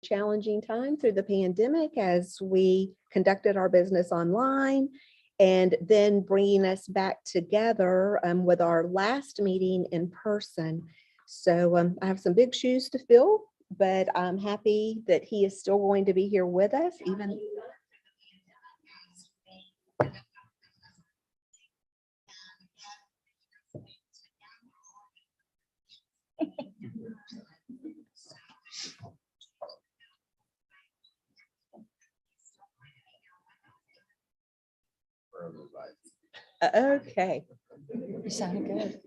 challenging time through the pandemic as we conducted our business online, and then bringing us back together with our last meeting in person. So I have some big shoes to fill, but I'm happy that he is still going to be here with us, even. Okay. You sound good.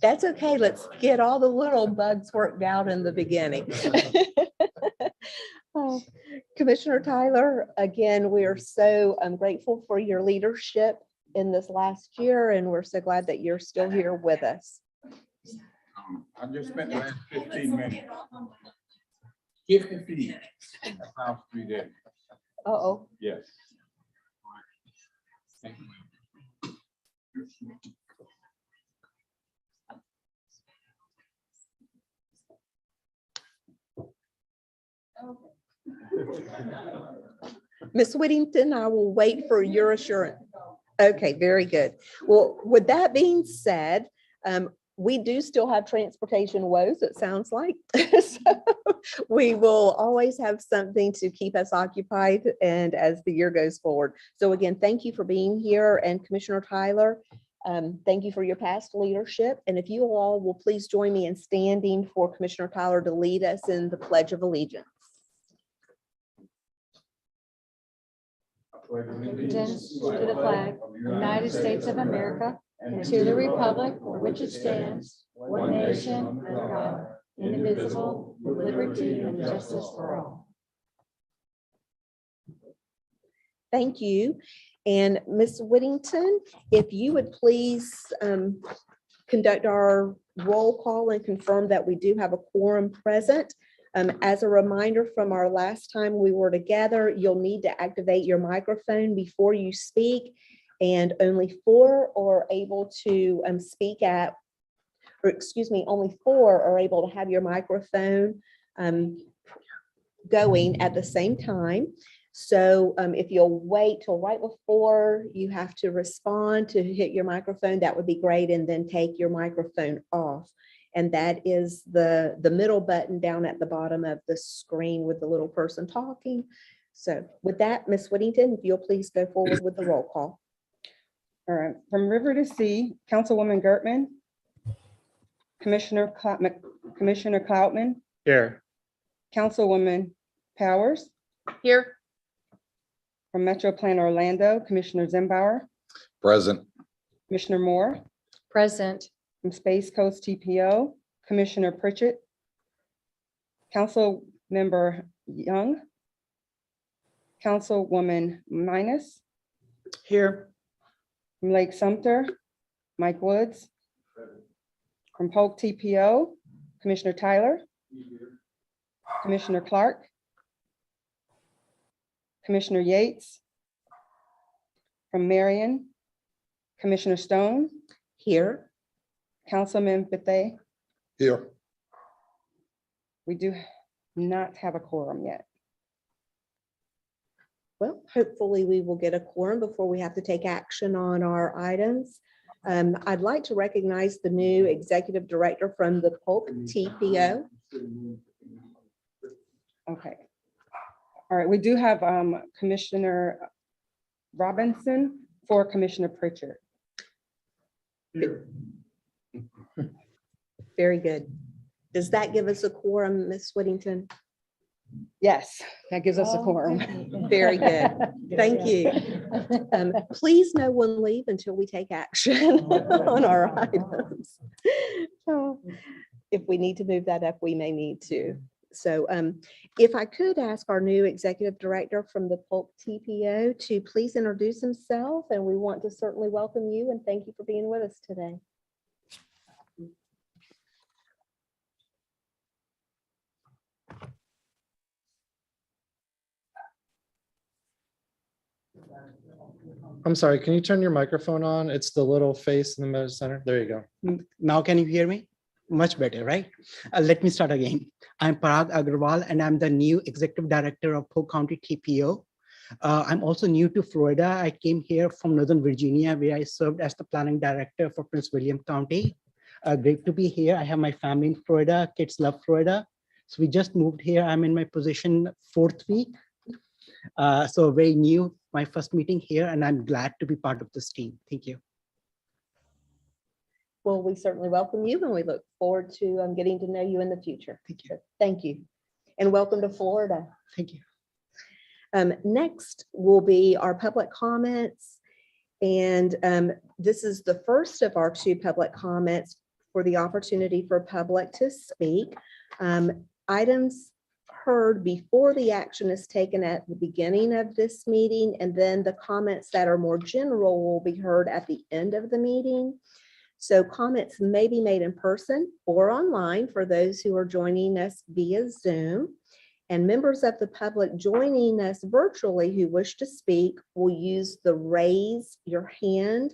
That's okay. Let's get all the little bugs worked out in the beginning. Oh, Commissioner Tyler, again, we are so grateful for your leadership in this last year, and we're so glad that you're still here with us. I just spent the last 15 minutes. 50 feet. Across 3 days. Uh-oh. Yes. Thank you. Ms. Whittington, I will wait for your assurance. Okay, very good. Well, with that being said, we do still have transportation woes, it sounds like. So we will always have something to keep us occupied and as the year goes forward. So again, thank you for being here, and Commissioner Tyler, thank you for your past leadership. And if you all will please join me in standing for Commissioner Tyler to lead us in the Pledge of Allegiance. Allegiance to the flag of the United States of America and to the republic for which it stands, one nation, under God, indivisible, with liberty and justice for all. Thank you. And Ms. Whittington, if you would please conduct our roll call and confirm that we do have a quorum present. As a reminder from our last time we were together, you'll need to activate your microphone before you speak, and only 4 are able to speak at, or excuse me, only 4 are able to have your microphone going at the same time. So if you'll wait till right before you have to respond to hit your microphone, that would be great, and then take your microphone off. And that is the middle button down at the bottom of the screen with the little person talking. So with that, Ms. Whittington, if you'll please go forward with the roll call. All right, from river to sea, Councilwoman Gertman, Commissioner Cloutman, Here. Councilwoman Powers, Here. from Metro Plan Orlando, Commissioner Zimbauer, Present. Commissioner Moore, Present. from Space Coast TPO, Commissioner Pritchett, Council Member Young, Councilwoman Minus, Here. from Lake Sumter, Mike Woods, from Polk TPO, Commissioner Tyler, Commissioner Clark, Commissioner Yates, from Marion, Commissioner Stone, Here. Councilman Bethay. Here. We do not have a quorum yet. Well, hopefully we will get a quorum before we have to take action on our items. I'd like to recognize the new executive director from the Polk TPO. Okay. All right, we do have Commissioner Robinson for Commissioner Pritchett. Very good. Does that give us a quorum, Ms. Whittington? Yes, that gives us a quorum. Very good. Thank you. Please no one leave until we take action on our items. So, if we need to move that up, we may need to. So if I could ask our new executive director from the Polk TPO to please introduce himself, and we want to certainly welcome you and thank you for being with us today. I'm sorry, can you turn your microphone on? It's the little face in the middle center. There you go. Now can you hear me? Much better, right? Let me start again. I'm Parag Agarwal, and I'm the new Executive Director of Polk County TPO. I'm also new to Florida. I came here from Northern Virginia, where I served as the Planning Director for Prince William County. Great to be here. I have my family in Florida. Kids love Florida. So we just moved here. I'm in my position 4th week. So very new, my first meeting here, and I'm glad to be part of this team. Thank you. Well, we certainly welcome you and we look forward to getting to know you in the future. Thank you. So thank you. And welcome to Florida. Thank you. Next will be our public comments. And this is the first of our 2 public comments for the opportunity for public to speak. Items heard before the action is taken at the beginning of this meeting, and then the comments that are more general will be heard at the end of the meeting. So comments may be made in person or online for those who are joining us via Zoom. And members of the public joining us virtually who wish to speak will use the raise your hand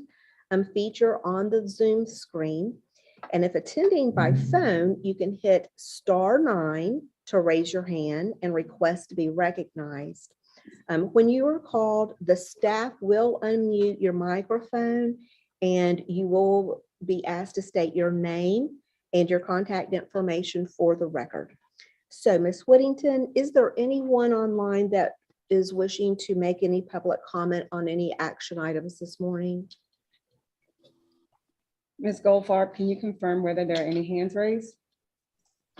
feature on the Zoom screen. And if attending by phone, you can hit *9 to raise your hand and request to be recognized. When you are called, the staff will unmute your microphone and you will be asked to state your name and your contact information for the record. So, Ms. Whittington, is there anyone online that is wishing to make any public comment on any action items this morning? Ms. Goldfarb, can you confirm whether there are any hands raised?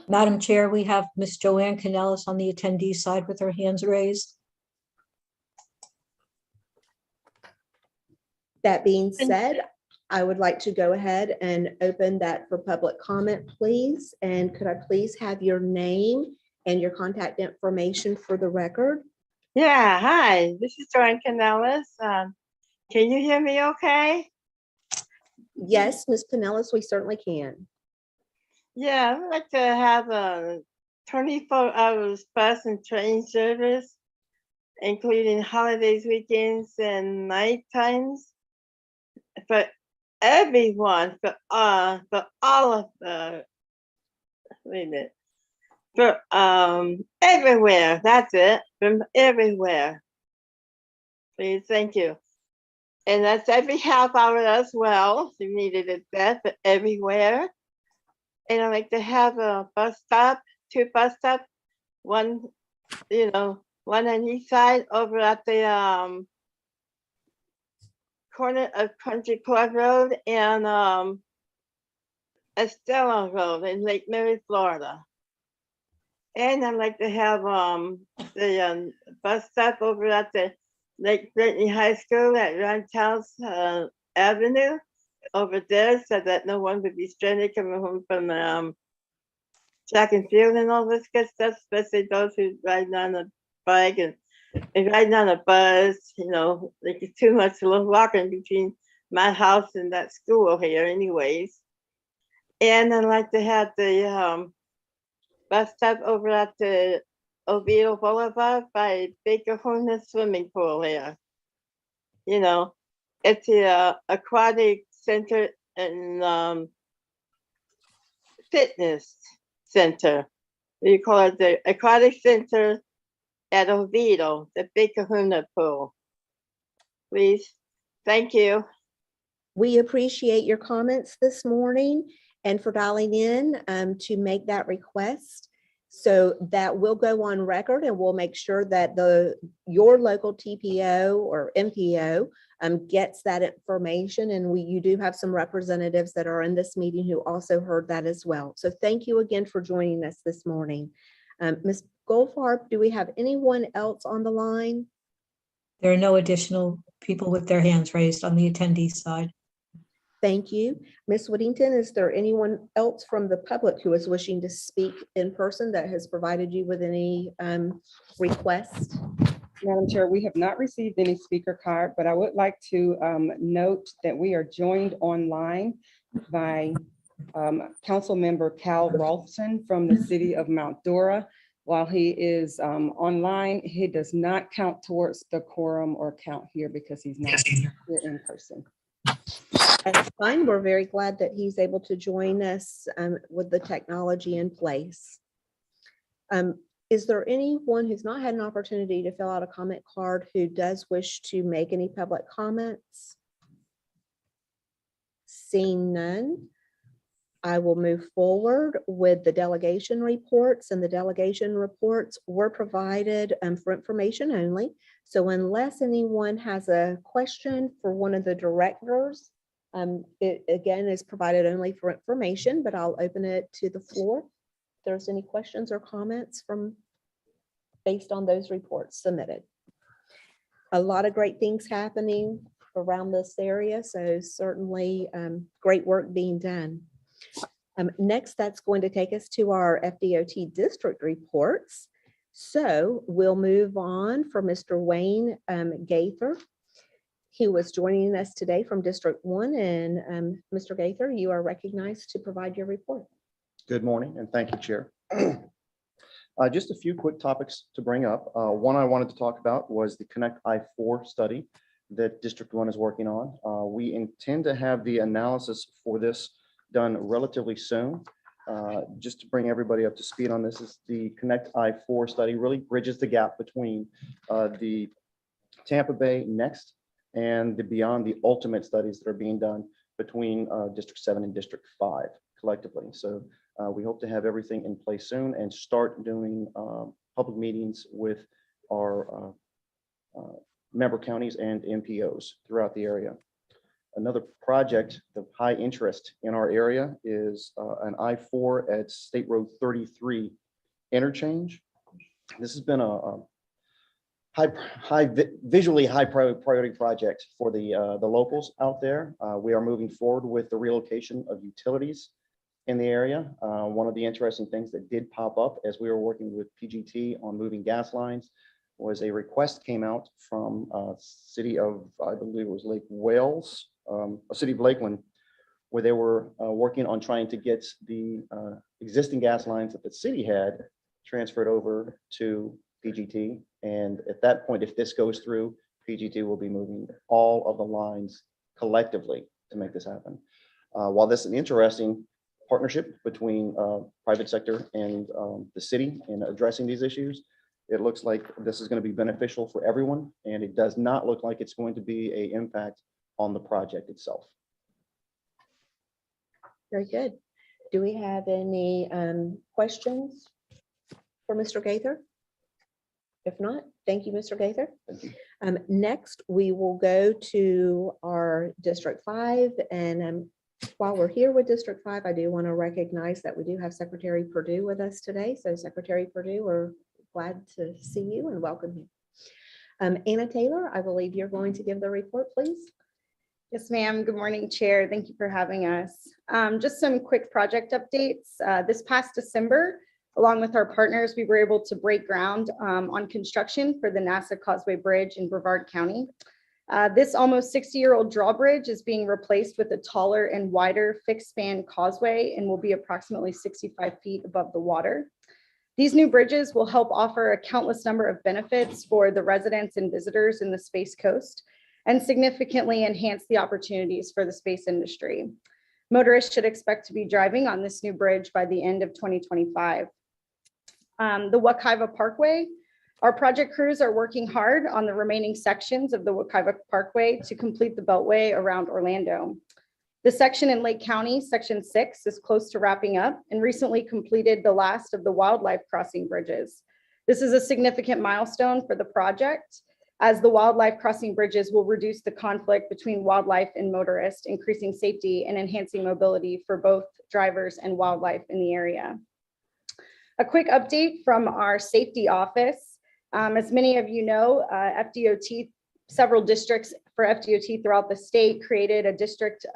Madam Chair, we have Ms. Joanne Canellis on the attendee side with her hands raised. That being said, I would like to go ahead and open that for public comment, please. And could I please have your name and your contact information for the record? Yeah, hi, this is Joanne Canellis. Can you hear me okay? Yes, Ms. Pinellas, we certainly can. Yeah, I'd like to have a 24 hours bus and train service, including holidays, weekends, and night times for everyone, for all of the, wait a minute, for everywhere, that's it, from everywhere. Please, thank you. And that's every half hour as well, if you needed it that, but everywhere. And I'd like to have a bus stop, 2 bus stops, one, one on each side over at the corner of Country Club Road and Estella Road in Lake Mary, Florida. And I'd like to have the bus stop over at the Lake Brittany High School at Roundhouse Avenue over there, so that no one would be stranded coming home from track and field and all this good stuff, especially those who ride on a bike and riding on a bus. Like it's too much walking between my house and that school here anyways. And I'd like to have the bus stop over at the Oviedo Boulevard by Baker Hornet swimming pool here. It's the aquatic center and fitness center. We call it the aquatic center at Oviedo, the Baker Hornet pool. Please, thank you. We appreciate your comments this morning and for dialing in to make that request. So that will go on record and we'll make sure that your local TPO or MPO gets that information. And you do have some representatives that are in this meeting who also heard that as well. So thank you again for joining us this morning. Ms. Goldfarb, do we have anyone else on the line? There are no additional people with their hands raised on the attendee side. Thank you. Ms. Whittington, is there anyone else from the public who is wishing to speak in person that has provided you with any requests? Madam Chair, we have not received any speaker card, but I would like to note that we are joined online by Council Member Cal Rolfson from the city of Mount Dora. While he is online, he does not count towards the quorum or count here because he's not here in person. That's fine. We're very glad that he's able to join us with the technology in place. Is there anyone who's not had an opportunity to fill out a comment card who does wish to make any public comments? Seeing none, I will move forward with the delegation reports, and the delegation reports were provided for information only. So unless anyone has a question for one of the directors, it again is provided only for information, but I'll open it to the floor. If there's any questions or comments based on those reports submitted. A lot of great things happening around this area, so certainly great work being done. Next, that's going to take us to our FDOT district reports. So we'll move on for Mr. Wayne Gaither. He was joining us today from District 1, and Mr. Gaither, you are recognized to provide your report. Good morning, and thank you, Chair. Just a few quick topics to bring up. One I wanted to talk about was the Connect I-4 study that District 1 is working on. We intend to have the analysis for this done relatively soon. Just to bring everybody up to speed on this, is the Connect I-4 study really bridges the gap between the Tampa Bay Next and the Beyond the Ultimate studies that are being done between District 7 and District 5 collectively. So we hope to have everything in place soon and start doing public meetings with our member counties and MPOs throughout the area. Another project of high interest in our area is an I-4 at State Road 33 Interchange. This has been a visually high priority project for the locals out there. We are moving forward with the relocation of utilities in the area. One of the interesting things that did pop up as we were working with PGT on moving gas lines was a request came out from city of, I believe it was Lake Wales, a city of Lakeland, where they were working on trying to get the existing gas lines that the city had transferred over to PGT. And at that point, if this goes through, PGT will be moving all of the lines collectively to make this happen. While this is an interesting partnership between private sector and the city in addressing these issues, it looks like this is going to be beneficial for everyone, and it does not look like it's going to be an impact on the project itself. Very good. Do we have any questions for Mr. Gaither? If not, thank you, Mr. Gaither. Thank you. Next, we will go to our District 5, and while we're here with District 5, I do want to recognize that we do have Secretary Perdue with us today. So Secretary Perdue, we're glad to see you and welcome you. Anna Taylor, I believe you're going to give the report, please. Yes, ma'am. Good morning, Chair. Thank you for having us. Just some quick project updates. This past December, along with our partners, we were able to break ground on construction for the NASA Causeway Bridge in Brevard County. This almost 60-year-old drawbridge is being replaced with a taller and wider fixed span causeway and will be approximately 65 feet above the water. These new bridges will help offer a countless number of benefits for the residents and visitors in the Space Coast and significantly enhance the opportunities for the space industry. Motorists should expect to be driving on this new bridge by the end of 2025. The Wakaiva Parkway, our project crews are working hard on the remaining sections of the Wakaiva Parkway to complete the beltway around Orlando. The section in Lake County, Section 6, is close to wrapping up and recently completed the last of the wildlife crossing bridges. This is a significant milestone for the project, as the wildlife crossing bridges will reduce the conflict between wildlife and motorists, increasing safety and enhancing mobility for both drivers and wildlife in the area. A quick update from our safety office. As many of you know, FDOT, several districts for FDOT throughout the state created a district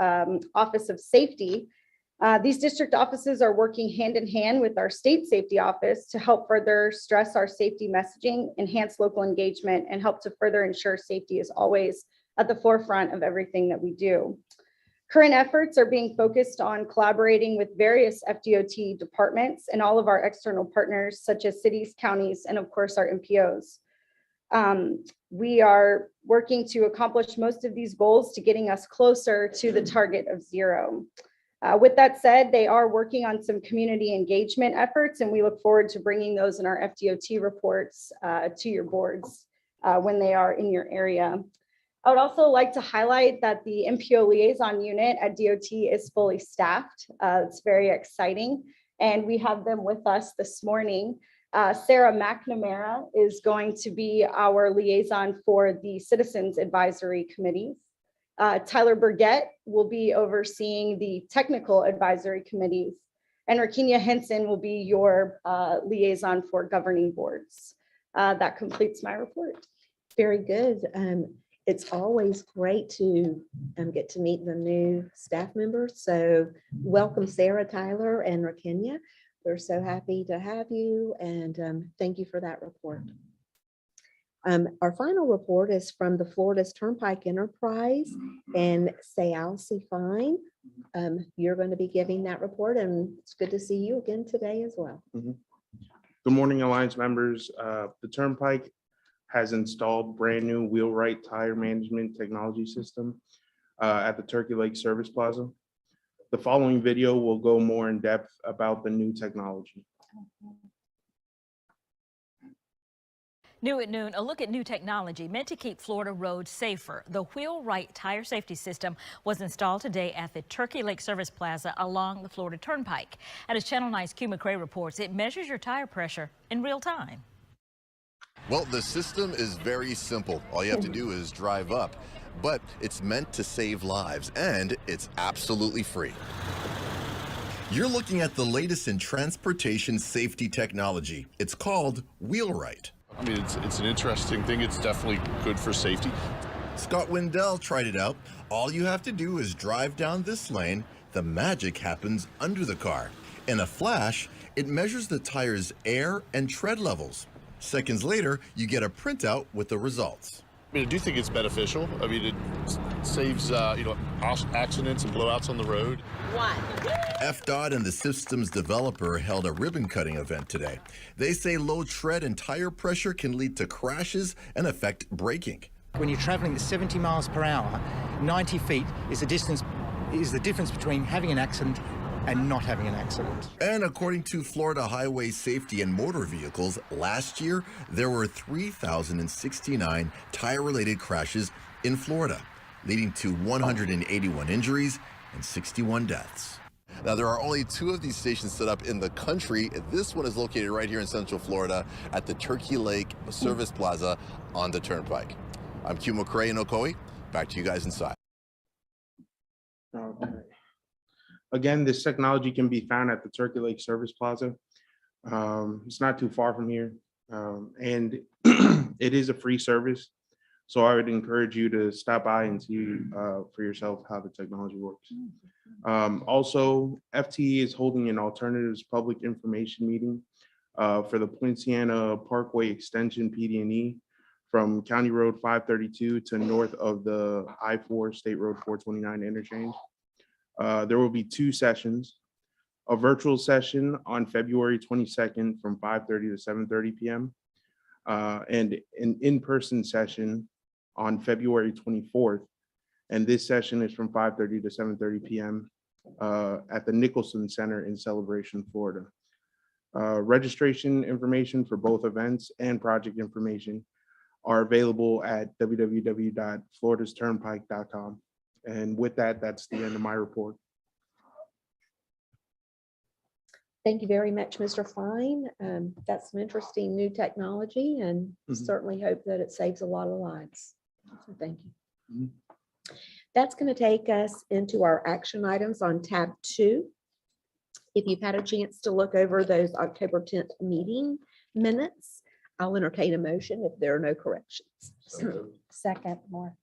office of safety. These district offices are working hand in hand with our state safety office to help further stress our safety messaging, enhance local engagement, and help to further ensure safety is always at the forefront of everything that we do. Current efforts are being focused on collaborating with various FDOT departments and all of our external partners, such as cities, counties, and of course our MPOs. We are working to accomplish most of these goals to getting us closer to the target of 0. With that said, they are working on some community engagement efforts, and we look forward to bringing those in our FDOT reports to your boards when they are in your area. I would also like to highlight that the MPO liaison unit at DOT is fully staffed. It's very exciting, and we have them with us this morning. Sarah McNamara is going to be our liaison for the Citizens Advisory Committees. Tyler Burgett will be overseeing the Technical Advisory Committees, and Rakinia Henson will be your liaison for governing boards. That completes my report. Very good. It's always great to get to meet the new staff members. So welcome, Sarah, Tyler, and Rakinia. We're so happy to have you, and thank you for that report. Our final report is from the Florida's Turnpike Enterprise, and Sayal Fine. You're going to be giving that report, and it's good to see you again today as well. Good morning, Alliance members. The Turnpike has installed brand new wheelwright tire management technology system at the Turkey Lake Service Plaza. The following video will go more in depth about the new technology. New at noon, a look at new technology meant to keep Florida roads safer. The wheelwright tire safety system was installed today at the Turkey Lake Service Plaza along the Florida Turnpike. And as Channel 9's Q McCray reports, it measures your tire pressure in real time. Well, the system is very simple. All you have to do is drive up, but it's meant to save lives, and it's absolutely free. You're looking at the latest in transportation safety technology. It's called wheelwright. I mean, it's an interesting thing. It's definitely good for safety. Scott Wendell tried it out. All you have to do is drive down this lane. The magic happens under the car. In a flash, it measures the tire's air and tread levels. Seconds later, you get a printout with the results. I mean, I do think it's beneficial. I mean, it saves, accidents and blowouts on the road. Fdot and the system's developer held a ribbon cutting event today. They say low tread and tire pressure can lead to crashes and affect braking. When you're traveling at 70 miles per hour, 90 feet is the difference between having an accident and not having an accident. And according to Florida Highway Safety and Motor Vehicles, last year there were 3,069 tire-related crashes in Florida, leading to 181 injuries and 61 deaths. Now, there are only 2 of these stations set up in the country. This one is located right here in Central Florida at the Turkey Lake Service Plaza on the Turnpike. I'm Q McCray in Ocoee. Back to you guys inside. Okay. Again, this technology can be found at the Turkey Lake Service Plaza. It's not too far from here, and it is a free service. So I would encourage you to stop by and see for yourself how the technology works. Also, FTE is holding an alternatives public information meeting for the Poinciana Parkway Extension PD&E from County Road 532 to north of the I-4 State Road 429 interchange. There will be 2 sessions, a virtual session on February 22nd from 5:30 to 7:30 p.m. And an in-person session on February 24th. And this session is from 5:30 to 7:30 p.m. At the Nicholson Center in Celebration, Florida. Registration information for both events and project information are available at www.floridasturnpike.com. And with that, that's the end of my report. Thank you very much, Mr. Fine. That's some interesting new technology, and certainly hope that it saves a lot of lives. So thank you. That's going to take us into our action items on tab 2. If you've had a chance to look over those October 10th meeting minutes, I'll entertain a motion if there are no corrections. Second, Moore.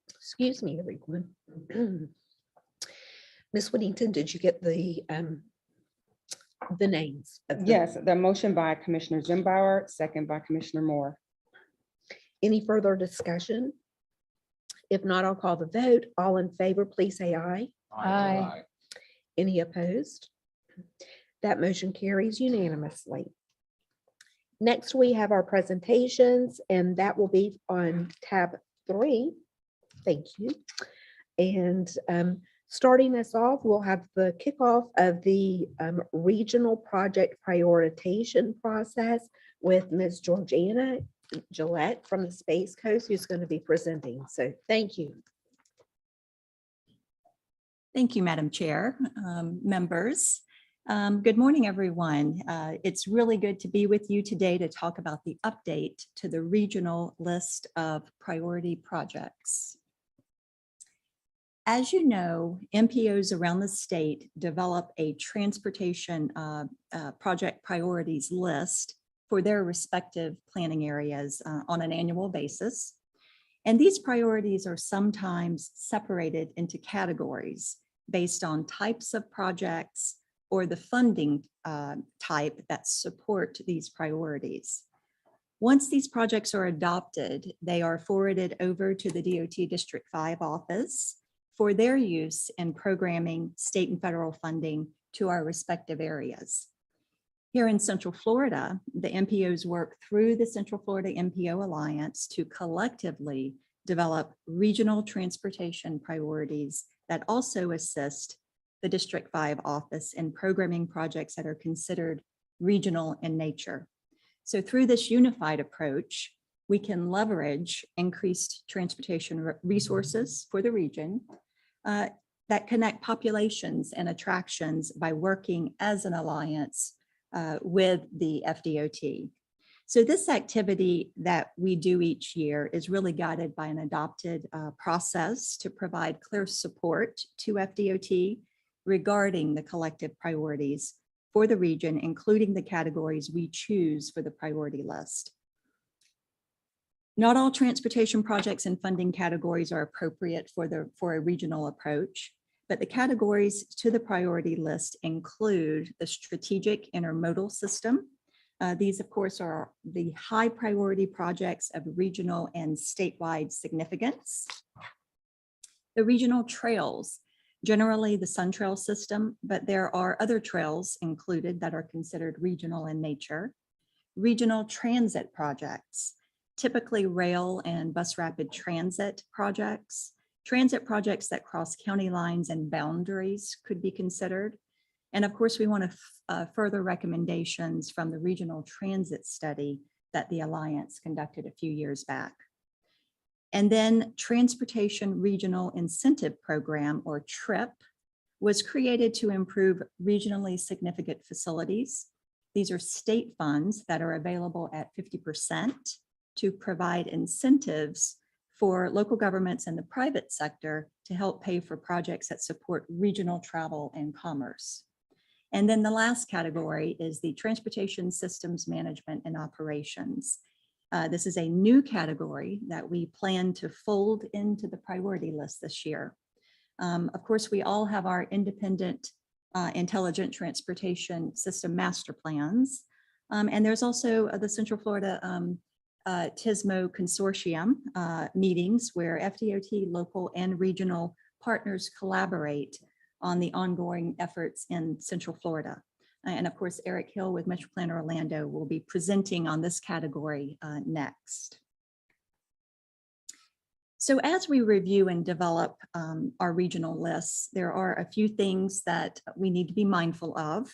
Excuse me, everyone. Ms. Whittington, did you get the names? Yes, the motion by Commissioner Zimbauer, second by Commissioner Moore. Any further discussion? If not, I'll call the vote. All in favor, please say aye. Aye. Any opposed? That motion carries unanimously. Next, we have our presentations, and that will be on tab 3. Thank you. And starting us off, we'll have the kickoff of the regional project prioritization process with Ms. Georgiana Gillette from the Space Coast, who's going to be presenting. So thank you. Thank you, Madam Chair, members. Good morning, everyone. It's really good to be with you today to talk about the update to the regional list of priority projects. As you know, MPOs around the state develop a transportation project priorities list for their respective planning areas on an annual basis. And these priorities are sometimes separated into categories based on types of projects or the funding type that support these priorities. Once these projects are adopted, they are forwarded over to the DOT District 5 office for their use in programming state and federal funding to our respective areas. Here in Central Florida, the MPOs work through the Central Florida MPO Alliance to collectively develop regional transportation priorities that also assist the District 5 office in programming projects that are considered regional in nature. So through this unified approach, we can leverage increased transportation resources for the region that connect populations and attractions by working as an alliance with the FDOT. So this activity that we do each year is really guided by an adopted process to provide clear support to FDOT regarding the collective priorities for the region, including the categories we choose for the priority list. Not all transportation projects and funding categories are appropriate for a regional approach, but the categories to the priority list include the strategic intermodal system. These, of course, are the high priority projects of regional and statewide significance. The regional trails, generally the Sun Trail system, but there are other trails included that are considered regional in nature. Regional transit projects, typically rail and bus rapid transit projects. Transit projects that cross county lines and boundaries could be considered. And of course, we want further recommendations from the regional transit study that the Alliance conducted a few years back. And then Transportation Regional Incentive Program, or TRIP, was created to improve regionally significant facilities. These are state funds that are available at 50% to provide incentives for local governments and the private sector to help pay for projects that support regional travel and commerce. And then the last category is the Transportation Systems Management and Operations. This is a new category that we plan to fold into the priority list this year. Of course, we all have our independent intelligent transportation system master plans. And there's also the Central Florida TSMO consortium meetings where FDOT, local and regional partners collaborate on the ongoing efforts in Central Florida. And of course, Eric Hill with Metro Planner Orlando will be presenting on this category next. So as we review and develop our regional lists, there are a few things that we need to be mindful of.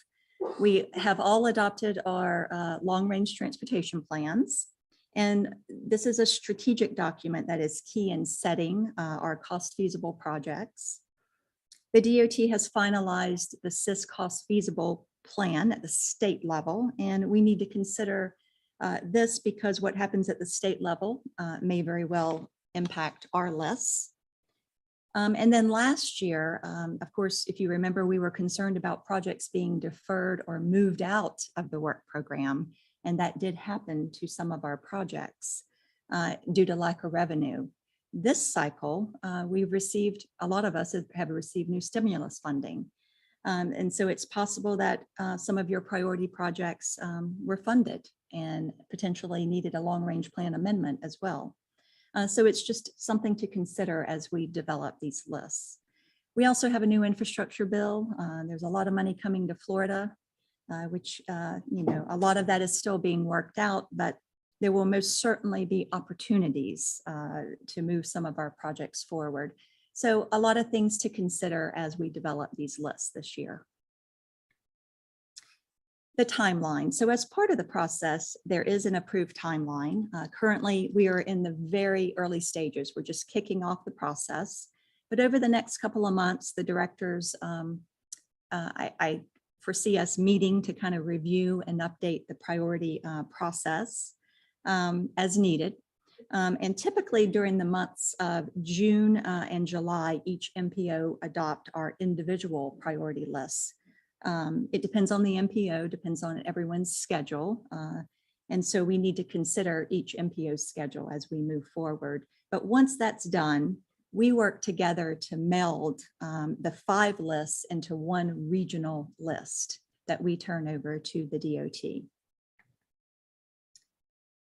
We have all adopted our long-range transportation plans. And this is a strategic document that is key in setting our cost feasible projects. The DOT has finalized the SIS cost feasible plan at the state level, and we need to consider this because what happens at the state level may very well impact our lists. And then last year, of course, if you remember, we were concerned about projects being deferred or moved out of the work program, and that did happen to some of our projects due to lack of revenue. This cycle, we've received, a lot of us have received new stimulus funding. And so it's possible that some of your priority projects were funded and potentially needed a long-range plan amendment as well. So it's just something to consider as we develop these lists. We also have a new infrastructure bill. There's a lot of money coming to Florida, which, you know, a lot of that is still being worked out, but there will most certainly be opportunities to move some of our projects forward. So a lot of things to consider as we develop these lists this year. The timeline. So as part of the process, there is an approved timeline. Currently, we are in the very early stages. We're just kicking off the process. But over the next couple of months, the directors, I foresee us meeting to kind of review and update the priority process as needed. And typically during the months of June and July, each MPO adopt our individual priority lists. It depends on the MPO, depends on everyone's schedule. And so we need to consider each MPO's schedule as we move forward. But once that's done, we work together to meld the 5 lists into one regional list that we turn over to the DOT.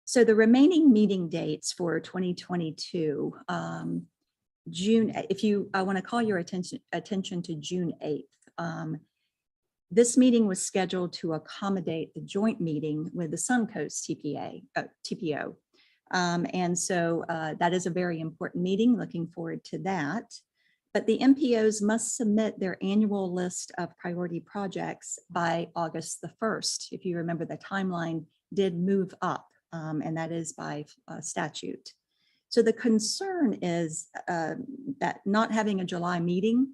So the remaining meeting dates for 2022, June, I want to call your attention to June 8th. This meeting was scheduled to accommodate the joint meeting with the Suncoast TPO. And so that is a very important meeting, looking forward to that. But the MPOs must submit their annual list of priority projects by August the 1st. If you remember, the timeline did move up, and that is by statute. So the concern is that not having a July meeting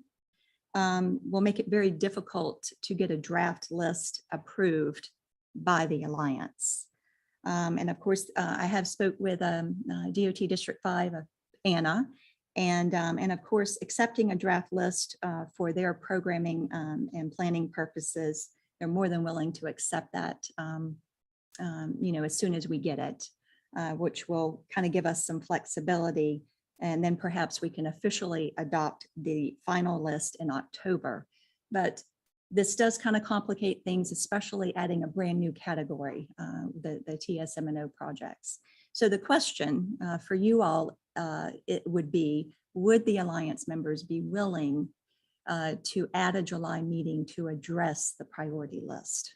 will make it very difficult to get a draft list approved by the Alliance. And of course, I have spoke with DOT District 5, Anna, and of course, accepting a draft list for their programming and planning purposes, they're more than willing to accept that, you know, as soon as we get it, which will kind of give us some flexibility. And then perhaps we can officially adopt the final list in October. But this does kind of complicate things, especially adding a brand new category, the TSM&O projects. So the question for you all, it would be, would the Alliance members be willing to add a July meeting to address the priority list?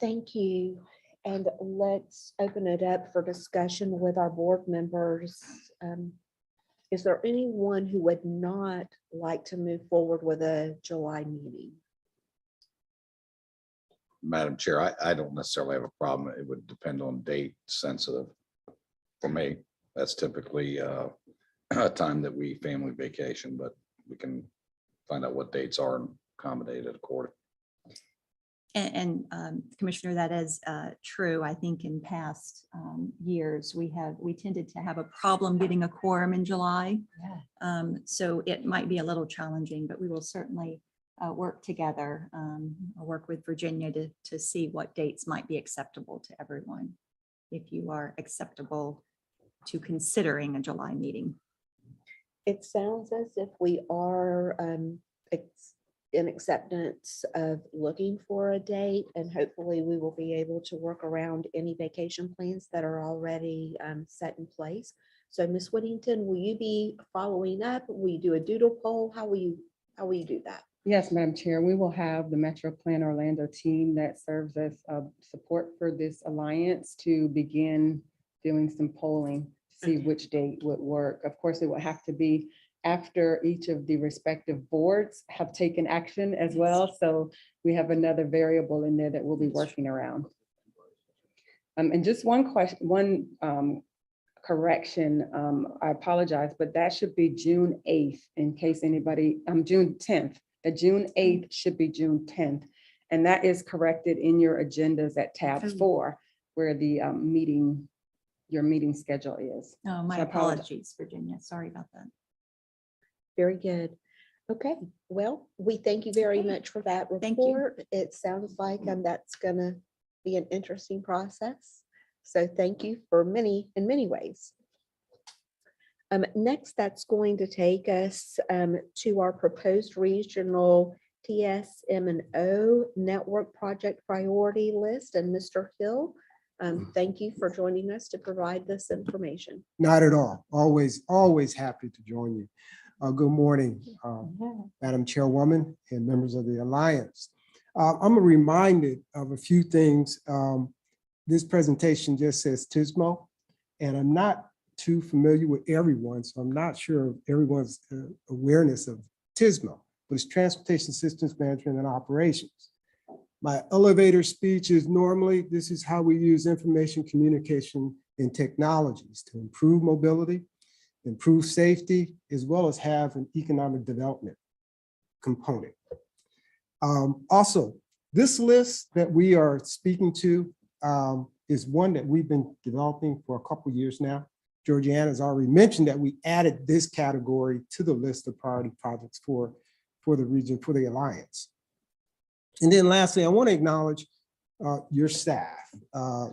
Thank you. And let's open it up for discussion with our board members. Is there anyone who would not like to move forward with a July meeting? Madam Chair, I don't necessarily have a problem. It would depend on date sensitive. For me, that's typically a time that we family vacation, but we can find out what dates are and accommodate it accordingly. And Commissioner, that is true. I think in past years, we tended to have a problem getting a quorum in July. Yeah. So it might be a little challenging, but we will certainly work together. I'll work with Virginia to see what dates might be acceptable to everyone, if you are acceptable to considering a July meeting. It sounds as if we are in acceptance of looking for a date, and hopefully we will be able to work around any vacation plans that are already set in place. So Ms. Whittington, will you be following up? Will you do a doodle poll? How will you do that? Yes, Madam Chair, we will have the Metro Plan Orlando team that serves as support for this alliance to begin doing some polling to see which date would work. Of course, it will have to be after each of the respective boards have taken action as well. So we have another variable in there that we'll be working around. And just one question, correction, I apologize, but that should be June 8th in case anybody, June 10th. The June 8th should be June 10th. And that is corrected in your agendas at tab 4, where the your meeting schedule is. Oh, my apologies, Virginia. Sorry about that. Very good. Okay, well, we thank you very much for that report. It sounds like that's gonna be an interesting process. So thank you in many ways. Next, that's going to take us to our proposed regional TSM&O network project priority list. And Mr. Hill, thank you for joining us to provide this information. Not at all. Always happy to join you. Good morning, Madam Chairwoman and members of the Alliance. I'm reminded of a few things. This presentation just says TSMO, and I'm not too familiar with everyone, so I'm not sure of everyone's awareness of TSMO, but it's Transportation Systems Management and Operations. My elevator speech is normally, this is how we use information, communication, and technologies to improve mobility, improve safety, as well as have an economic development component. Also, this list that we are speaking to is one that we've been developing for a couple of years now. Georgiana has already mentioned that we added this category to the list of priority projects for the region, for the Alliance. And then lastly, I want to acknowledge your staff,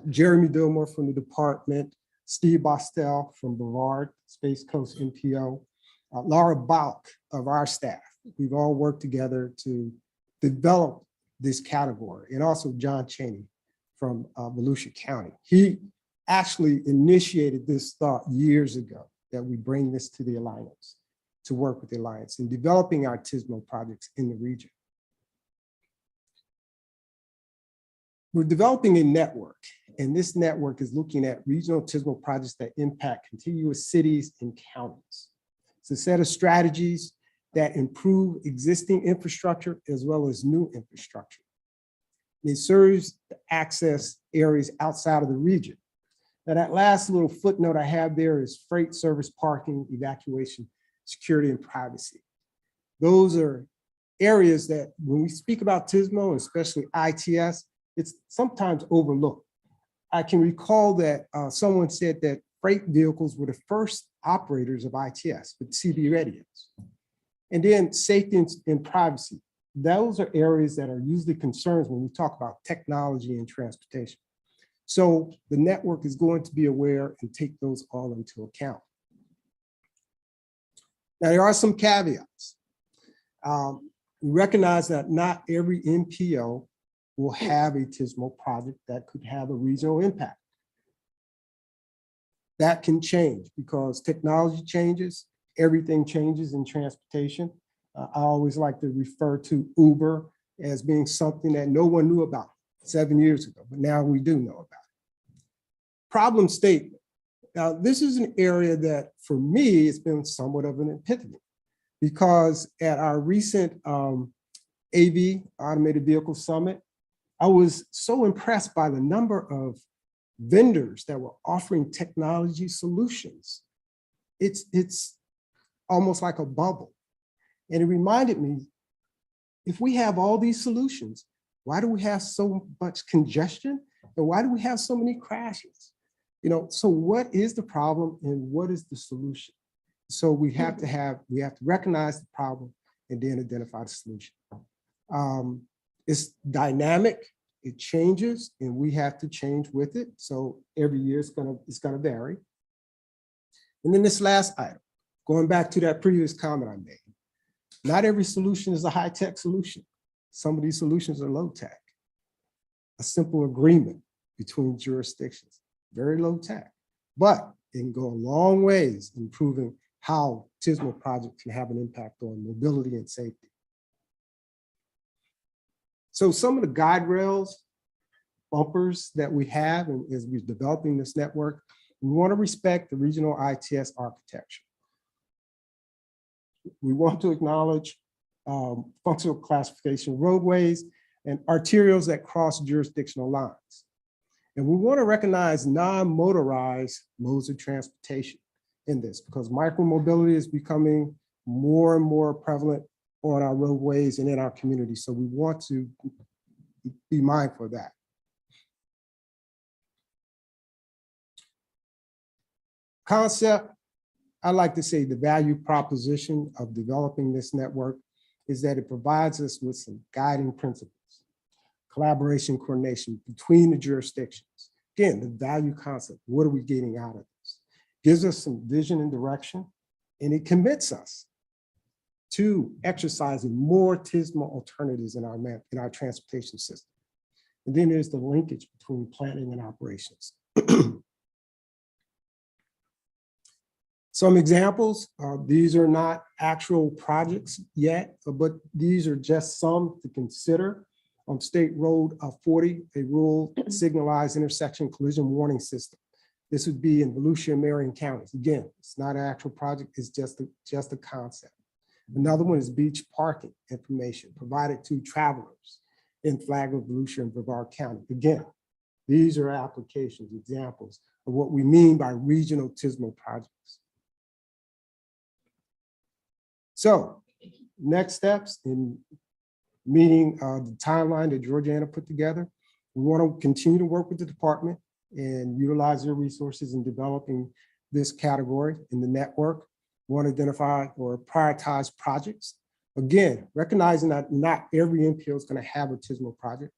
Jeremy Dillmore from the department, Steve Bostel from Brevard, Space Coast MPO, Laura Balk of our staff. We've all worked together to develop this category, and also John Cheney from Volusia County. He actually initiated this thought years ago that we bring this to the Alliance, to work with the Alliance in developing our TSMO projects in the region. We're developing a network, and this network is looking at regional TSMO projects that impact contiguous cities and counties. It's a set of strategies that improve existing infrastructure as well as new infrastructure. It serves to access areas outside of the region. Now, that last little footnote I have there is freight service, parking, evacuation, security, and privacy. Those are areas that when we speak about TSMO, and especially ITS, it's sometimes overlooked. I can recall that someone said that freight vehicles were the first operators of ITS with CB radios. And then safety and privacy. Those are areas that are usually concerns when we talk about technology and transportation. So the network is going to be aware and take those all into account. Now, there are some caveats. We recognize that not every MPO will have a TSMO project that could have a regional impact. That can change because technology changes, everything changes in transportation. I always like to refer to Uber as being something that no one knew about 7 years ago, but now we do know about it. Problem statement. Now, this is an area that for me, it's been somewhat of an epiphany because at our recent AV, Automated Vehicle Summit, I was so impressed by the number of vendors that were offering technology solutions. It's almost like a bubble. And it reminded me, if we have all these solutions, why do we have so much congestion? And why do we have so many crashes? You know, so what is the problem and what is the solution? So we have to recognize the problem and then identify the solution. It's dynamic, it changes, and we have to change with it. So every year it's gonna vary. And then this last item, going back to that previous comment I made, not every solution is a high-tech solution. Some of these solutions are low-tech. A simple agreement between jurisdictions, very low-tech, but it can go a long ways in improving how TSMO projects can have an impact on mobility and safety. So some of the guide rails, bumpers that we have, and as we're developing this network, we want to respect the regional ITS architecture. We want to acknowledge functional classification roadways and arterials that cross jurisdictional lines. And we want to recognize non-motorized modes of transportation in this because micromobility is becoming more and more prevalent on our roadways and in our community. So we want to be mindful of that. Concept, I like to say the value proposition of developing this network is that it provides us with some guiding principles, collaboration, coordination between the jurisdictions. Again, the value concept, what are we getting out of this? Gives us some vision and direction, and it commits us to exercising more TSMO alternatives in our transportation system. And then there's the linkage between planning and operations. So Some examples, these are not actual projects yet, but these are just some to consider. On State Road 40, a rural signalized intersection collision warning system. This would be in Volusia and Marion counties. Again, it's not an actual project, it's just a concept. Another one is beach parking information provided to travelers in Flagler, Volusia, and Brevard County. Again, these are applications, examples of what we mean by regional TISMO projects. So next steps in meeting the timeline that Georgiana put together. We want to continue to work with the department and utilize their resources in developing this category in the network. We want to identify or prioritize projects. Again, recognizing that not every MPO is going to have a TISMO project.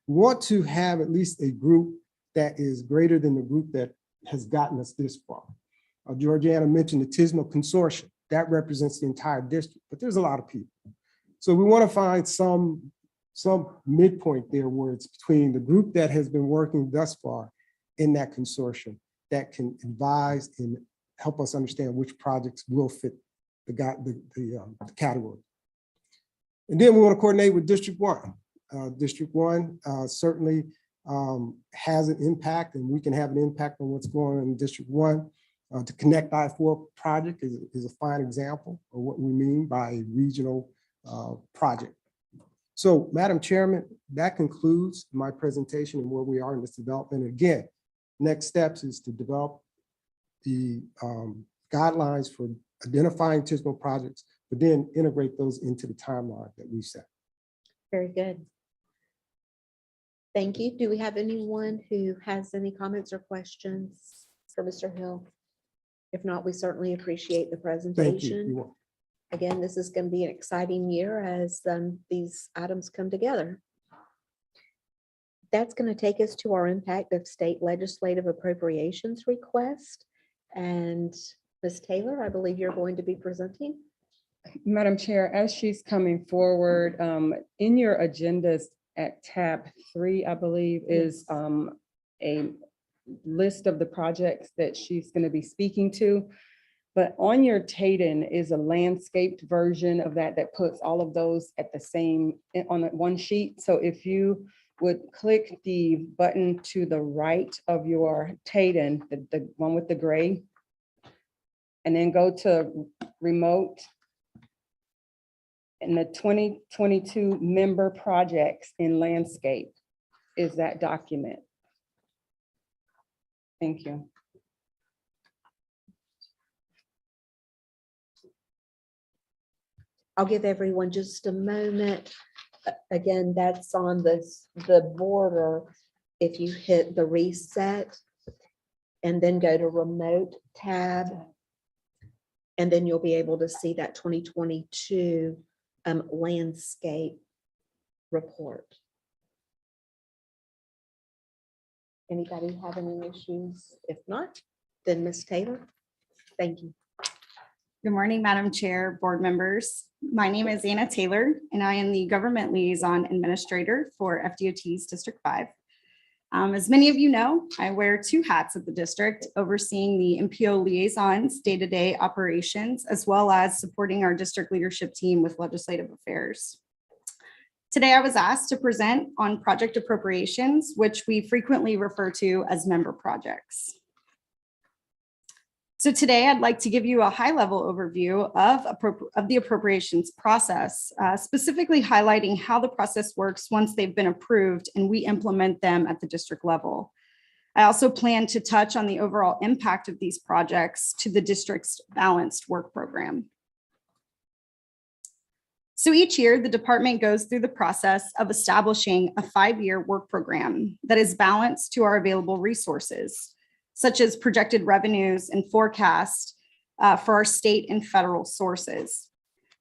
We want to have at least a group that is greater than the group that has gotten us this far. Georgiana mentioned the TISMO consortium. That represents the entire district, but there's a lot of people. So we want to find some midpoint there where it's between the group that has been working thus far in that consortium that can advise and help us understand which projects will fit the category. And then we want to coordinate with District 1. District 1 certainly has an impact, and we can have an impact on what's going on in District 1. The Connect I-4 project is a fine example of what we mean by a regional project. So, Madam Chairman, that concludes my presentation and where we are in this development. And again, next steps is to develop the guidelines for identifying TISMO projects, but then integrate those into the timeline that we set. Very good. Thank you. Do we have anyone who has any comments or questions for Mr. Hill? If not, we certainly appreciate the Thank presentation. you. Again, this is going to be an exciting year as these items come together. That's going to take us to our impact of state legislative appropriations request. And Ms. Taylor, I believe you're going to be presenting. Madam Chair, as she's coming forward, in your agendas at tab 3, I believe, is a list of the projects that she's going to be speaking to. But on your TADEN is a landscaped version of that puts all of those at the same, on one sheet. So if you would click the button to the right of your TADEN, the one with the gray, and then go to remote, and the 2022 member projects in landscape is that document. Thank you. I'll give everyone just a moment. Again, that's on the border. If you hit the reset and then go to remote tab, and then you'll be able to see that 2022 landscape report. Anybody have any issues? If not, then Ms. Taylor, thank you. Good morning, Madam Chair, board members. My name is Anna Taylor, and I am the Government Liaison Administrator for FDOT's District 5. As many of you know, I wear 2 hats at the district, overseeing the MPO liaisons, day-to-day operations, as well as supporting our district leadership team with legislative affairs. Today, I was asked to present on project appropriations, which we frequently refer to as member projects. So today I'd like to give you a high-level overview of the appropriations process, specifically highlighting how the process works once they've been approved and we implement them at the district level. I also plan to touch on the overall impact of these projects to the district's balanced work program. So each year, the department goes through the process of establishing a 5-year work program that is balanced to our available resources, such as projected revenues and forecast for our state and federal sources.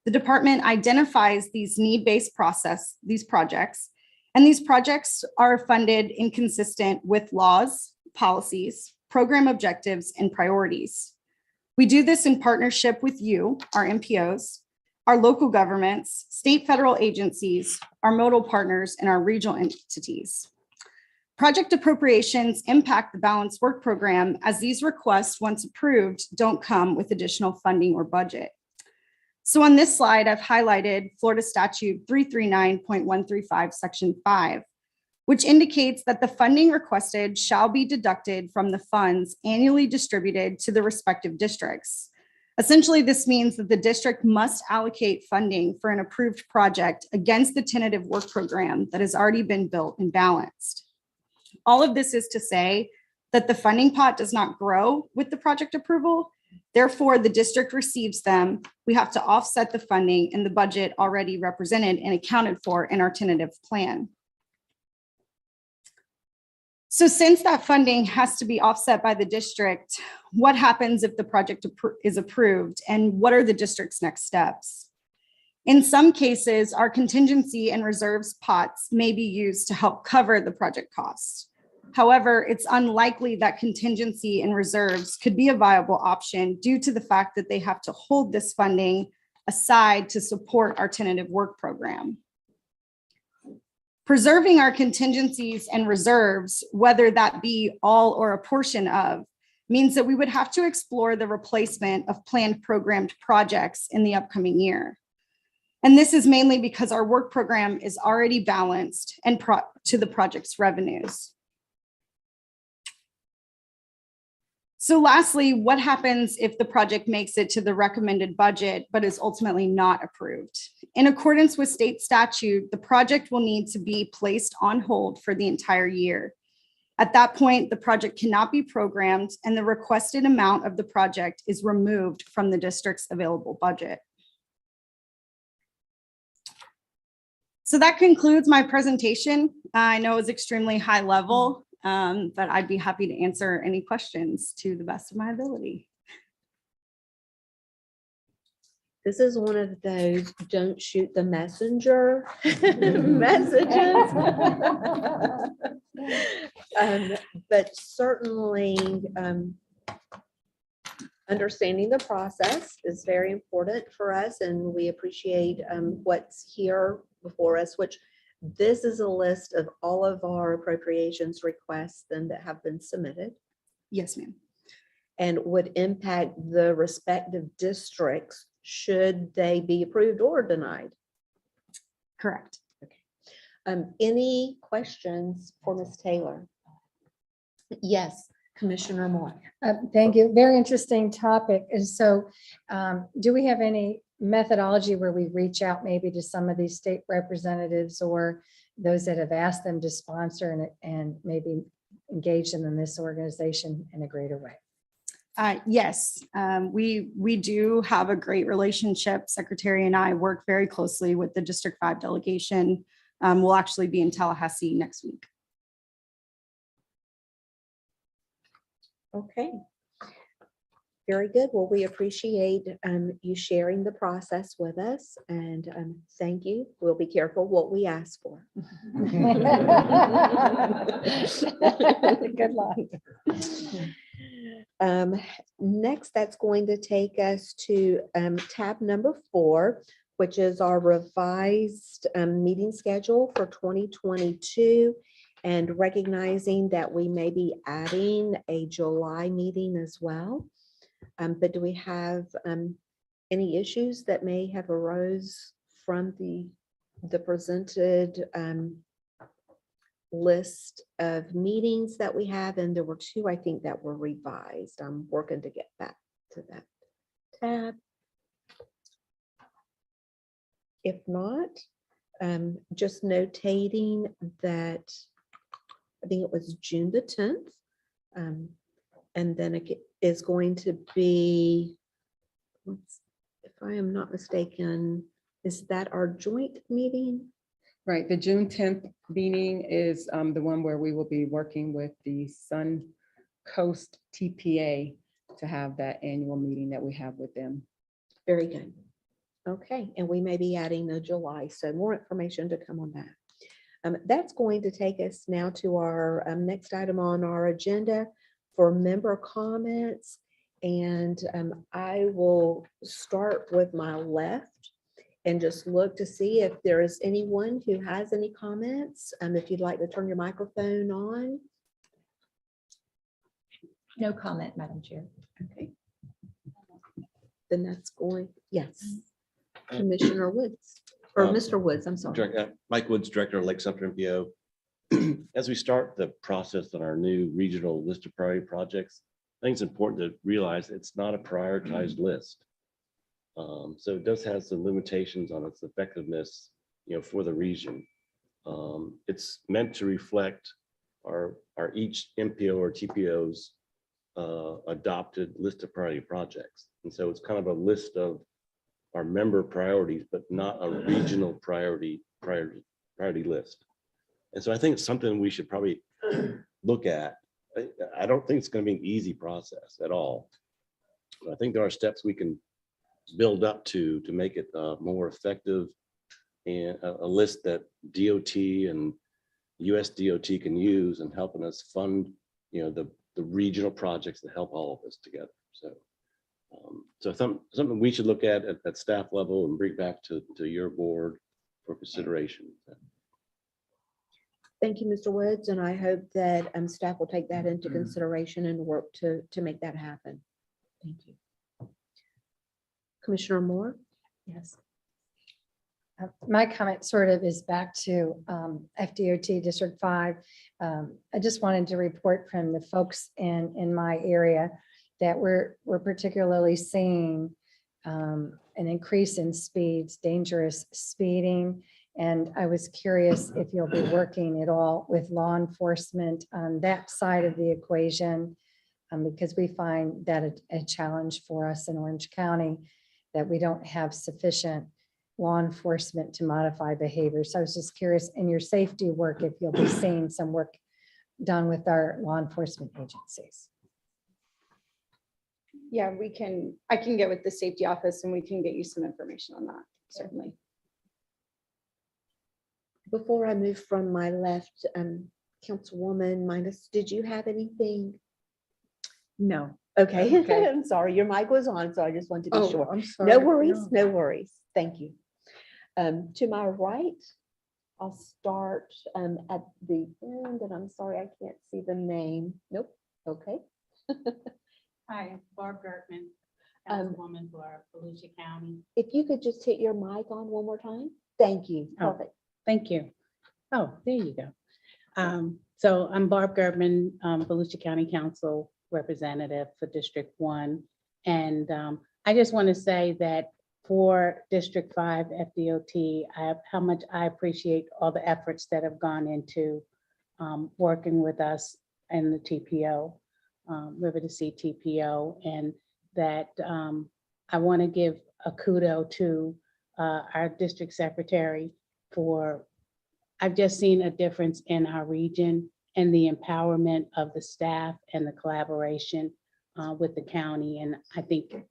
The department identifies these need-based projects, and these projects are funded inconsistent with laws, policies, program objectives, and priorities. We do this in partnership with you, our MPOs, our local governments, state federal agencies, our modal partners, and our regional entities. Project appropriations impact the balanced work program as these requests, once approved, don't come with additional funding or budget. So on this slide, I've highlighted Florida Statute 339.135, Section 5, which indicates that the funding requested shall be deducted from the funds annually distributed to the respective districts. Essentially, this means that the district must allocate funding for an approved project against the tentative work program that has already been built and balanced. All of this is to say that the funding pot does not grow with the project approval. Therefore, the district receives them. We have to offset the funding in the budget already represented and accounted for in our tentative plan. So since that funding has to be offset by the district, what happens if the project is approved, and what are the district's next steps? In some cases, our contingency and reserves pots may be used to help cover the project costs. However, it's unlikely that contingency and reserves could be a viable option due to the fact that they have to hold this funding aside to support our tentative work program. Preserving our contingencies and reserves, whether that be all or a portion of, means that we would have to explore the replacement of planned programmed projects in the upcoming year. And this is mainly because our work program is already balanced and to the project's revenues. So lastly, what happens if the project makes it to the recommended budget, but is ultimately not approved? In accordance with state statute, the project will need to be placed on hold for the entire year. At that point, the project cannot be programmed and the requested amount of the project is removed from the district's available budget. So that concludes my presentation. I know it's extremely high level, but I'd be happy to answer any questions to the best of my ability. This is one of those don't shoot the messenger messages. But certainly understanding the process is very important for us, and we appreciate what's here before us, which this is a list of all of our appropriations requests then that have been submitted. Yes, ma'am. And would impact the respective districts should they be approved or denied. Correct. Okay. Any questions for Ms. Taylor? Yes, Commissioner Moore. Thank you. Very interesting topic. And so do we have any methodology where we reach out maybe to some of these state representatives or those that have asked them to sponsor and maybe engage them in this organization in a greater way? Yes, we do have a great relationship. Secretary and I work very closely with the District 5 delegation. We'll actually be in Tallahassee next week. Okay. Very good. Well, we appreciate you sharing the process with us, and thank you. We'll be careful what we ask for. Good luck. Next, that's going to take us to tab number 4, which is our revised meeting schedule for 2022, and recognizing that we may be adding a July meeting as well. But do we have any issues that may have arose from the presented list of meetings that we have? And there were 2, I think, that were revised. I'm working to get back to that tab. If not, just notating that I think it was June the 10th. And then it is going to be, if I am not mistaken, is that our joint meeting? Right, the June 10th meeting is the one where we will be working with the Sun Coast TPA to have that annual meeting that we have with them. Very good. Okay, and we may be adding a July, so more information to come on that. That's going to take us now to our next item on our agenda for member comments. And I will start with my left. and just look to see if there is anyone who has any comments. If you'd like to turn your microphone on. No comment, Madam Chair. Okay. Then that's going, yes. Commissioner Woods, or Mr. Woods, I'm sorry. Mike Woods, Director of Lake Sumter MPO. As we start the process on our new regional list of priority projects, I think it's important to realize it's not a prioritized list. So it does have some limitations on its effectiveness, for the region. It's meant to reflect our each MPO or TPO's adopted list of priority projects. And so it's kind of a list of our member priorities, but not a regional priority list. And so I think it's something we should probably look at. I don't think it's going to be an easy process at all. But I think there are steps we can build up to make it more effective, and a list that DOT and US DOT can use in helping us fund, the regional projects that help all of us together. So something we should look at staff level and bring back to your board for consideration. Thank you, Mr. Woods, and I hope that staff will take that into consideration and work to make that happen. Thank you. Commissioner Moore? Yes. My comment sort of is back to FDOT District 5. I just wanted to report from the folks in my area that we're particularly seeing an increase in speeds, dangerous speeding. And I was curious if you'll be working at all with law enforcement on that side of the equation, because we find that a challenge for us in Orange County, that we don't have sufficient law enforcement to modify behavior. So I was just curious in your safety work, if you'll be seeing some work done with our law enforcement agencies. Yeah, I can get with the safety office and we can get you some information on that, certainly. Before I move from my left, Councilwoman Minus, did you have anything? No. Okay, Okay. I'm sorry, your mic was on, so I just wanted to be sure. I'm sorry. No worries, no worries. Thank you. To my right, I'll start at the end, and I'm sorry, I can't see the name. Nope, okay. Hi, Barb Gertman, Councilwoman for Volusia County. If you could just hit your mic on one more time. Thank you. Oh. Perfect. Thank you. Oh, there you go. So I'm Barb Gertman, Volusia County Council Representative for District 1. And I just want to say that for District 5 FDOT, how much I appreciate all the efforts that have gone into working with us and the TPO, River to Sea TPO, and that I want to give a kudo to our district secretary for, I've just seen a difference in our region and the empowerment of the staff and the collaboration with the county. And I think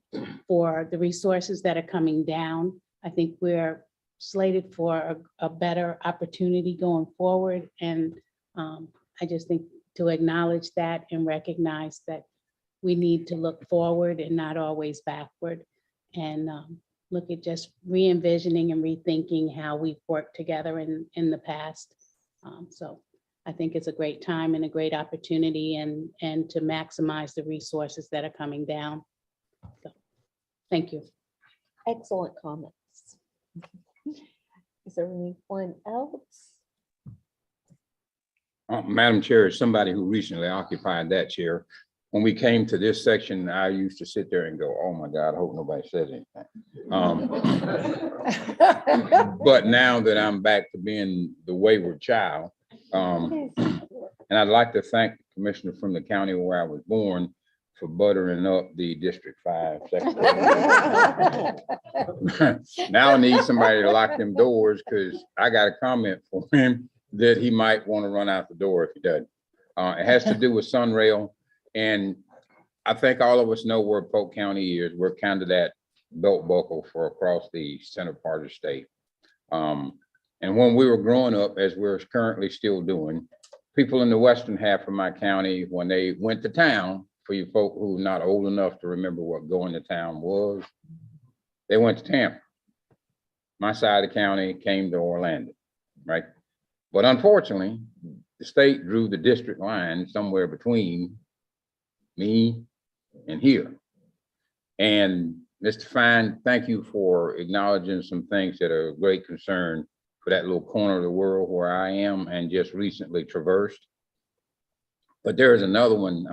for the resources that are coming down, I think we're slated for a better opportunity going forward. And I just think to acknowledge that and recognize that we need to look forward and not always backward, and look at just re-envisioning and rethinking how we've worked together in the past. So I think it's a great time and a great opportunity, and to maximize the resources that are coming down. So, thank you. Excellent comments. Is there anyone else? Madam Chair, as somebody who recently occupied that chair, when we came to this section, I used to sit there and go, oh my God, I hope nobody says anything. But now that I'm back to being the wayward child, and I'd like to thank the commissioner from the county where I was born for buttering up the District 5 secretary. Now I need somebody to lock them doors, because I got a comment for him that he might want to run out the door if he doesn't. It has to do with Sunrail. And I think all of us know where Polk County is. We're kind of that belt buckle for across the center part of the state. And when we were growing up, as we're currently still doing, people in the western half of my county, when they went to town, for you folk who are not old enough to remember what going to town was, they went to Tampa. my side of the county came to Orlando, right? But unfortunately, the state drew the district line somewhere between me and here. And Mr. Fine, thank you for acknowledging some things that are of great concern for that little corner of the world where I am and just recently traversed. But there is another one,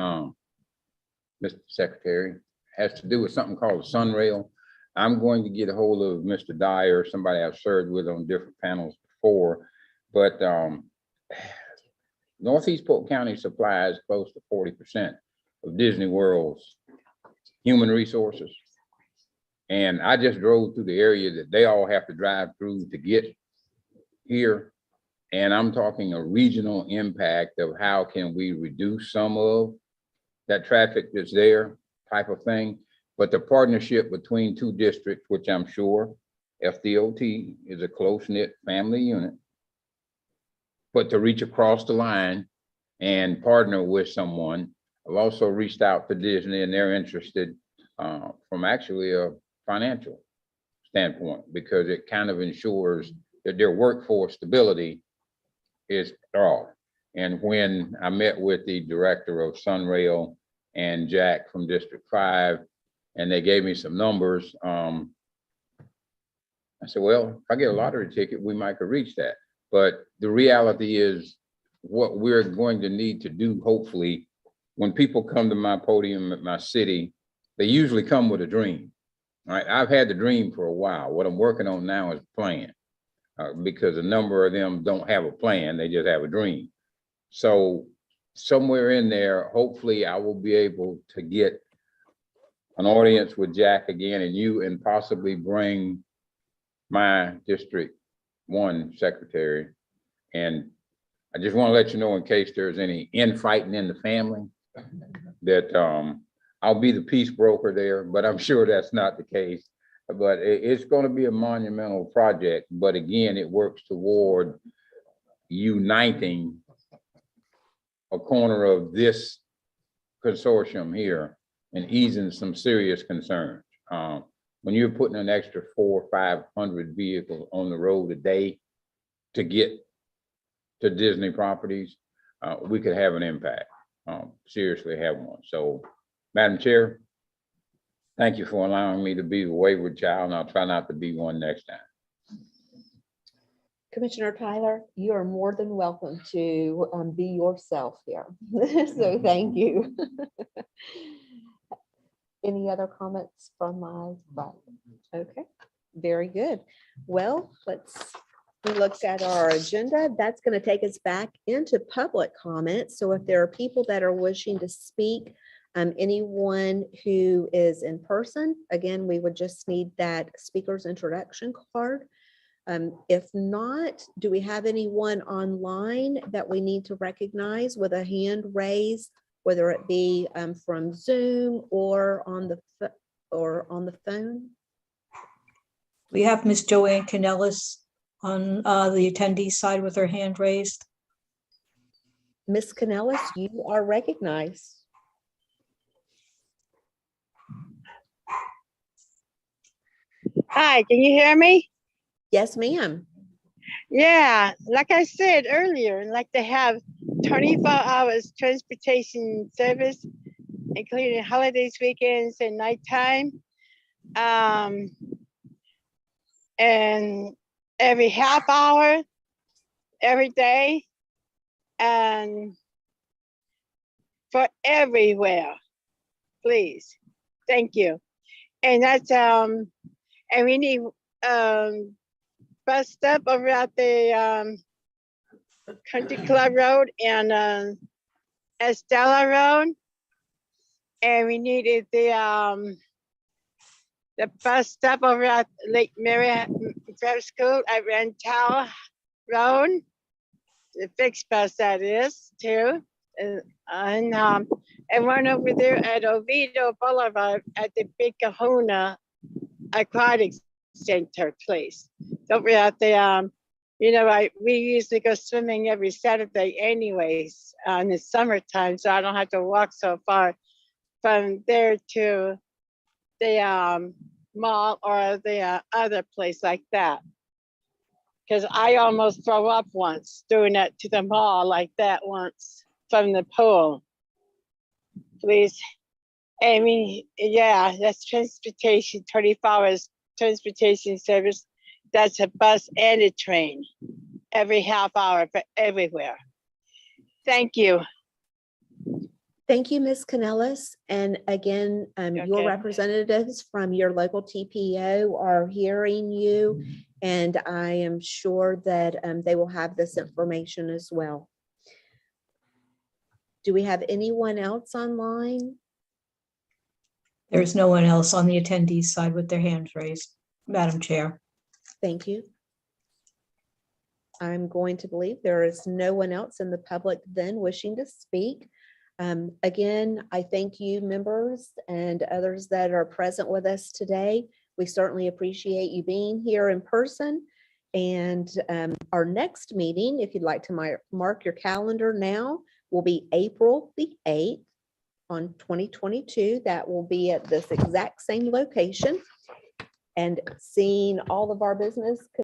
Mr. Secretary, has to do with something called Sunrail. I'm going to get a hold of Mr. Dyer, somebody I've served with on different panels before, but Northeast Polk County supplies close to 40% of Disney World's human resources. And I just drove through the area that they all have to drive through to get here. And I'm talking a regional impact of how can we reduce some of that traffic that's there type of thing. But the partnership between two districts, which I'm sure FDOT is a close-knit family unit, but to reach across the line and partner with someone. I've also reached out to Disney and they're interested from actually a financial standpoint, because it kind of ensures that their workforce stability is thorough. And when I met with the director of Sunrail and Jack from District 5, and they gave me some numbers, I said, well, if I get a lottery ticket, we might could reach that. But the reality is what we're going to need to do, hopefully, when people come to my podium at my city, they usually come with a dream. All right, I've had the dream for a while. What I'm working on now is a plan, because a number of them don't have a plan, they just have a dream. So somewhere in there, hopefully I will be able to get an audience with Jack again and you, and possibly bring my District 1 secretary. And I just want to let you know, in case there's any infighting in the family, that I'll be the peace broker there, but I'm sure that's not the case. But it's going to be a monumental project. But again, it works toward uniting a corner of this consortium here and easing some serious concerns. When you're putting an extra 400 or 500 vehicles on the road a day to get to Disney properties, we could have an impact, seriously have one. So, Madam Chair, thank you for allowing me to be the wayward child, and I'll try not to be one next time. Commissioner Tyler, you are more than welcome to be yourself here. So thank you. Any other comments from my side? Okay, very good. Well, we looked at our agenda. That's going to take us back into public comments. So if there are people that are wishing to speak, anyone who is in person, again, we would just need that speaker's introduction card. If not, do we have anyone online that we need to recognize with a hand raised, whether it be from Zoom or on the phone? We have Ms. Joanne Canellis on the attendee side with her hand raised. Ms. Canellis, you are recognized. Hi, can you hear me? Yes, ma'am. Yeah, like I said earlier, I'd like to have 24 hours transportation service, including holidays, weekends, and nighttime. And every half hour, every day, and for everywhere, please. Thank you. And that's and we need bus stop over at the Country Club Road and Estella Road, and we needed the bus stop over at Lake Mary Prep School at Rental Road, the fixed bus that is too, and one over there at Oviedo Boulevard at the Big Kahuna Aquatic Center place. Over at the we usually go swimming every Saturday anyways in the summertime, so I don't have to walk so far from there to the mall or the other place like that. Because I almost throw up once doing that to the mall like that once from the pool. Please, Amy, yeah, that's transportation, 24 hours transportation service. That's a bus and a train every half hour for everywhere. Thank you. Thank you, Ms. Canellis. And again, your Okay. representatives from your local TPO are hearing you. And I am sure that they will have this information as well. Do we have anyone else online? There's no one else on the attendees side with their hands raised, Madam Chair. Thank you. I'm going to believe there is no one else in the public then wishing to speak. Again, I thank you, members and others that are present with us today. We certainly appreciate you being here in person. And our next meeting, if you'd like to mark your calendar now, will be April the 8th on 2022. That will be at this exact same location. And seeing all of our business